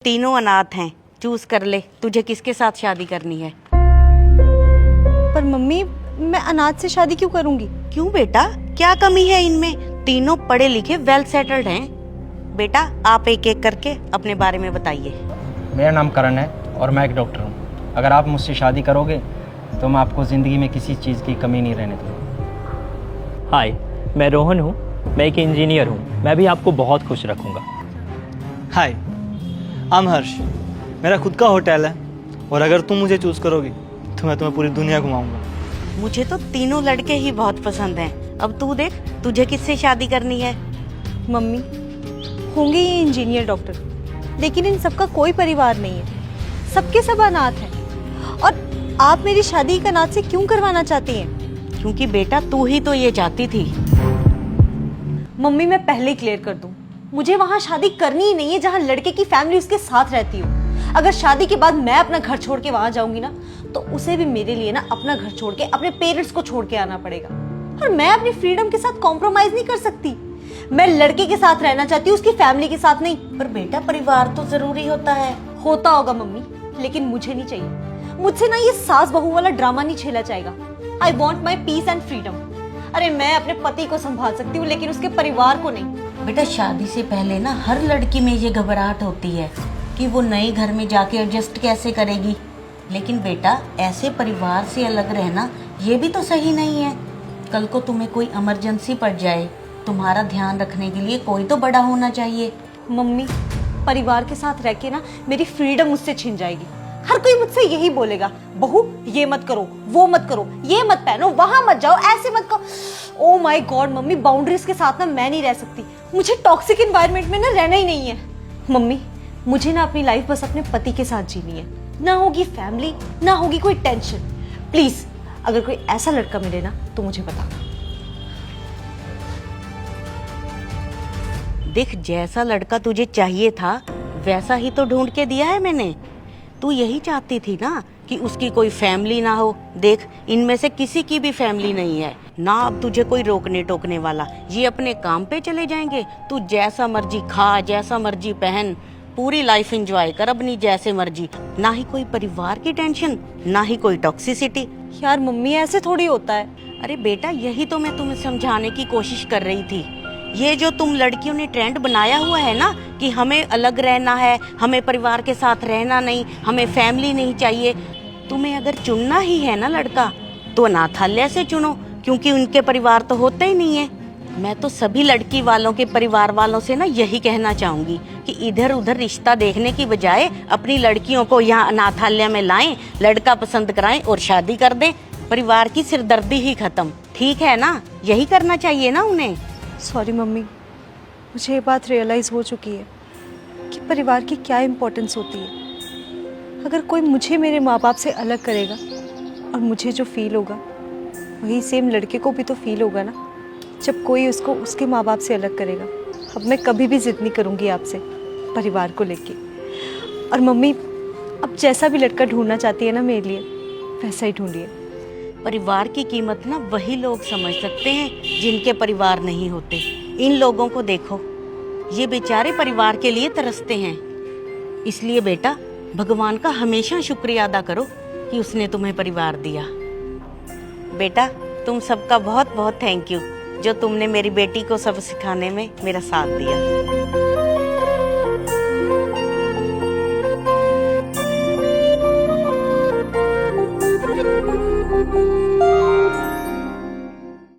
तीनों अनाथ हैं, चूज कर ले तुझे किसके साथ शादी करनी है। पर मम्मी, मैं अनाथ से शादी क्यों करूंगी? क्यों बेटा, क्या कमी है इनमें? तीनों पढ़े लिखे वेल सेटल्ड हैं। बेटा आप एक एक करके अपने बारे में बताइए। मेरा नाम करण है और मैं एक डॉक्टर हूँ। अगर आप मुझसे शादी करोगे तो मैं आपको ज़िंदगी में किसी चीज़ की कमी नहीं रहने दूँगा। हाय, मैं रोहन हूँ, मैं एक इंजीनियर हूँ। मैं भी आपको बहुत खुश रखूँगा। हाय, आई एम हर्ष। मेरा खुद का होटल है और अगर तुम मुझे चूज़ करोगी तो मैं तुम्हें पूरी दुनिया घुमाऊंगा। मुझे तो तीनों लड़के ही बहुत पसंद हैं। अब तू देख तुझे किससे शादी करनी है। मम्मी, होंगे ये इंजीनियर डॉक्टर, लेकिन इन सबका कोई परिवार नहीं है, सबके सब अनाथ हैं। और आप मेरी शादी एक अनाथ से क्यों करवाना चाहती हैं? क्योंकि बेटा तू ही तो ये चाहती थी। मम्मी, मैं पहले ही क्लियर कर दूं, मुझे वहां शादी करनी ही नहीं है जहां लड़के की फैमिली उसके साथ रहती हो। अगर शादी के बाद मैं अपना घर छोड़ के वहां जाऊंगी ना, तो उसे भी मेरे लिए ना अपना घर छोड़ के अपने पेरेंट्स को छोड़ के आना पड़ेगा। और मैं अपनी फ्रीडम के साथ कॉम्प्रोमाइज नहीं कर सकती। मैं लड़के के साथ रहना चाहती हूँ, उसकी फैमिली के साथ नहीं। पर बेटा परिवार तो जरूरी होता है। होता होगा मम्मी, लेकिन मुझे नहीं चाहिए। मुझसे ना ये सास बहू वाला ड्रामा नहीं झेला जाएगा। I want my peace and freedom. अरे मैं अपने पति को संभाल सकती हूँ, लेकिन उसके परिवार को नहीं। बेटा शादी से पहले ना हर लड़की में ये घबराहट होती है कि वो नए घर में जाके एडजस्ट कैसे करेगी। लेकिन बेटा ऐसे परिवार से अलग रहना ये भी तो सही नहीं है। कल को तुम्हें कोई इमरजेंसी पड़ जाए, तुम्हारा ध्यान रखने के लिए कोई तो बड़ा होना चाहिए। मम्मी, परिवार के साथ रह के ना मेरी फ्रीडम मुझसे छिन जाएगी। हर कोई मुझसे यही बोलेगा, बहू ये मत करो, वो मत करो, ये मत पहनो, वहां मत जाओ, ऐसे मत करो। Oh my God mummy, boundaries के साथ ना मैं नहीं रह सकती। मुझे टॉक्सिक एनवायरनमेंट में ना रहना ही नहीं है। मम्मी, मुझे ना अपनी लाइफ बस अपने पति के साथ जीनी है। ना होगी फैमिली, ना होगी कोई टेंशन। प्लीज अगर कोई ऐसा लड़का मिले ना तो मुझे बताना। देख जैसा लड़का तुझे चाहिए था वैसा ही तो ढूंढ के दिया है मैंने। तू यही चाहती थी ना कि उसकी कोई फैमिली ना हो। देख इनमें से किसी की भी फैमिली नहीं है ना। अब तुझे कोई रोकने टोकने वाला, ये अपने काम पे चले जाएंगे। तू जैसा मर्जी खा, जैसा मर्जी पहन, पूरी लाइफ एंजॉय कर अपनी जैसे मर्जी। ना ही कोई परिवार की टेंशन, ना ही कोई टॉक्सिसिटी। यार मम्मी, ऐसे थोड़ी होता है। अरे बेटा यही तो मैं तुम्हें समझाने की कोशिश कर रही थी। ये जो तुम लड़कियों ने ट्रेंड बनाया हुआ है ना कि हमें अलग रहना है, हमें परिवार के साथ रहना नहीं, हमें फैमिली नहीं चाहिए। तुम्हें अगर चुनना ही है ना लड़का तो अनाथालय से चुनो, क्योंकि उनके परिवार तो होते ही नहीं है। मैं तो सभी लड़की वालों के परिवार वालों से ना यही कहना चाहूंगी कि इधर उधर रिश्ता देखने की बजाय अपनी लड़कियों को यहाँ अनाथालय में लाएं, लड़का पसंद कराएं और शादी कर दें। परिवार की सिरदर्दी ही खत्म। ठीक है ना, यही करना चाहिए ना उन्हें। सॉरी मम्मी, मुझे ये बात रियलाइज़ हो चुकी है कि परिवार की क्या इम्पोर्टेंस होती है। अगर कोई मुझे मेरे माँ बाप से अलग करेगा और मुझे जो फील होगा वही सेम लड़के को भी तो फील होगा ना, जब कोई उसको उसके माँ बाप से अलग करेगा। अब मैं कभी भी जिद नहीं करूँगी आपसे परिवार को लेके। और मम्मी, अब जैसा भी लड़का ढूंढना चाहती है ना मेरे लिए, वैसा ही ढूंढिए। परिवार की कीमत ना वही लोग समझ सकते हैं जिनके परिवार नहीं होते। इन लोगों को देखो, ये बेचारे परिवार के लिए तरसते हैं। इसलिए बेटा भगवान का हमेशा शुक्रिया अदा करो कि उसने तुम्हें परिवार दिया। बेटा तुम सबका बहुत बहुत थैंक यू जो तुमने मेरी बेटी को सब सिखाने में मेरा साथ दिया।